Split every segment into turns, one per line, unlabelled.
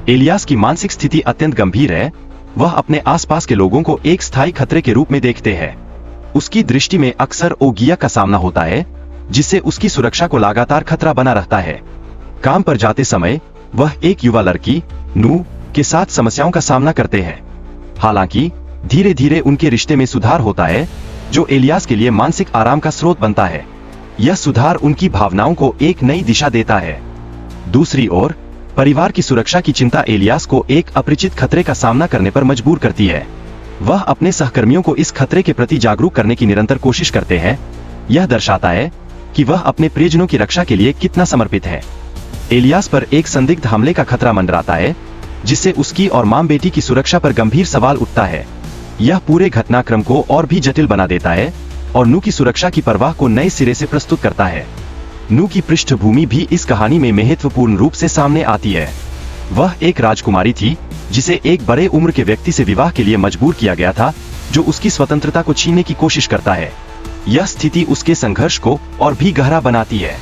Alias की मानसिक स्थिति अत्यंत गंभीर है। वह अपने आसपास के लोगों को एक स्थायी खतरे के रूप में देखते हैं। उसकी दृष्टि में अक्सर ओगिया का सामना होता है, जिससे उसकी सुरक्षा को लगातार खतरा बना रहता है। काम पर जाते समय वह एक युवा लड़की नू के साथ समस्याओं का सामना करते हैं। हालांकि धीरे धीरे उनके रिश्ते में सुधार होता है, जो एलियास के लिए मानसिक आराम का स्रोत बनता है। यह सुधार उनकी भावनाओं को एक नई दिशा देता है। दूसरी ओर परिवार की सुरक्षा की चिंता एलियास को एक अपरिचित खतरे का सामना करने पर मजबूर करती है। वह अपने सहकर्मियों को इस खतरे के प्रति जागरूक करने की निरंतर कोशिश करते हैं। यह दर्शाता है कि वह अपने प्रियजनों की रक्षा के लिए कितना समर्पित है। एलियास पर एक संदिग्ध हमले का खतरा मंडराता है, जिससे उसकी और मां बेटी की सुरक्षा पर गंभीर सवाल उठता है। यह पूरे घटनाक्रम को और भी जटिल बना देता है और नू की सुरक्षा की परवाह को नए सिरे से प्रस्तुत करता है। नू की पृष्ठभूमि भी इस कहानी में महत्वपूर्ण रूप से सामने आती है। वह एक राजकुमारी थी जिसे एक बड़े उम्र के व्यक्ति से विवाह के लिए मजबूर किया गया था, जो उसकी स्वतंत्रता को छीनने की कोशिश करता है। यह स्थिति उसके संघर्ष को और भी गहरा बनाती है।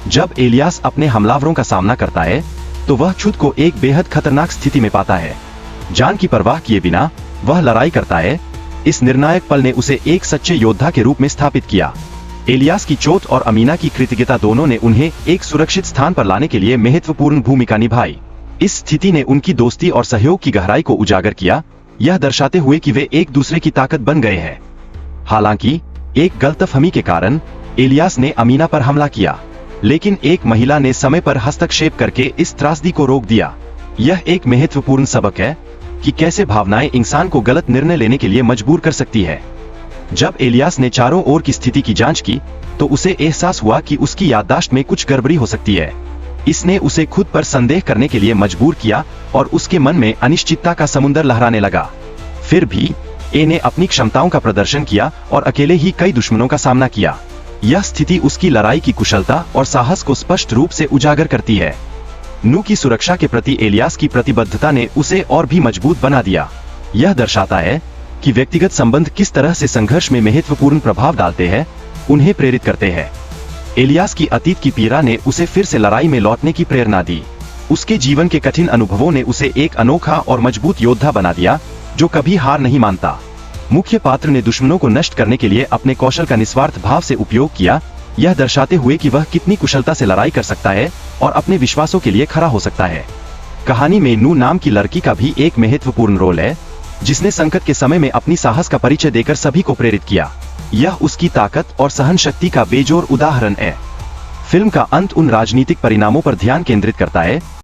जब एलियास अपने हमलावरों का सामना करता है, तो वह खुद को एक बेहद खतरनाक स्थिति में पाता है। जान की परवाह किए बिना वह लड़ाई करता है। इस निर्णायक पल ने उसे एक सच्चे योद्धा के रूप में स्थापित किया। एलियास की चोट और अमीना की कृतज्ञता दोनों ने उन्हें एक सुरक्षित स्थान पर लाने के लिए महत्वपूर्ण भूमिका निभाई। इस स्थिति ने उनकी दोस्ती और सहयोग की गहराई को उजागर किया, यह दर्शाते हुए कि वे एक दूसरे की ताकत बन गए हैं। हालांकि एक गलतफहमी के कारण एलियास ने अमीना पर हमला किया, लेकिन एक महिला ने समय पर हस्तक्षेप करके इस त्रासदी को रोक दिया। यह एक महत्वपूर्ण सबक है कि कैसे भावनाएं इंसान को गलत निर्णय लेने के लिए मजबूर कर सकती है। जब एलियास ने चारों ओर की स्थिति की जांच की, तो उसे एहसास हुआ कि उसकी याददाश्त में कुछ गड़बड़ी हो सकती है। इसने उसे खुद पर संदेह करने के लिए मजबूर किया और उसके मन में अनिश्चितता का समुद्र लहराने लगा। फिर भी ए ने अपनी क्षमताओं का प्रदर्शन किया और अकेले ही कई दुश्मनों का सामना किया। यह स्थिति उसकी लड़ाई की कुशलता और साहस को स्पष्ट रूप से उजागर करती है। नू की सुरक्षा के प्रति एलियास की प्रतिबद्धता ने उसे और भी मजबूत बना दिया। यह दर्शाता है कि व्यक्तिगत संबंध किस तरह से संघर्ष में महत्वपूर्ण प्रभाव डालते हैं, उन्हें प्रेरित करते हैं। एलियास की अतीत की पीड़ा ने उसे फिर से लड़ाई में लौटने की प्रेरणा दी। उसके जीवन के कठिन अनुभवों ने उसे एक अनोखा और मजबूत योद्धा बना दिया, जो कभी हार नहीं मानता। मुख्य पात्र ने दुश्मनों को नष्ट करने के लिए अपने कौशल का निस्वार्थ भाव से उपयोग किया, यह दर्शाते हुए कि वह कितनी कुशलता से लड़ाई कर सकता है और अपने विश्वासों के लिए खड़ा हो सकता है। कहानी में नू नाम की लड़की का भी एक महत्वपूर्ण रोल है, जिसने संकट के समय में अपनी साहस का परिचय देकर सभी को प्रेरित किया। यह उसकी ताकत और सहन शक्ति का बेजोड़ उदाहरण है। फिल्म का अंत उन राजनीतिक परिणामों पर ध्यान केंद्रित करता है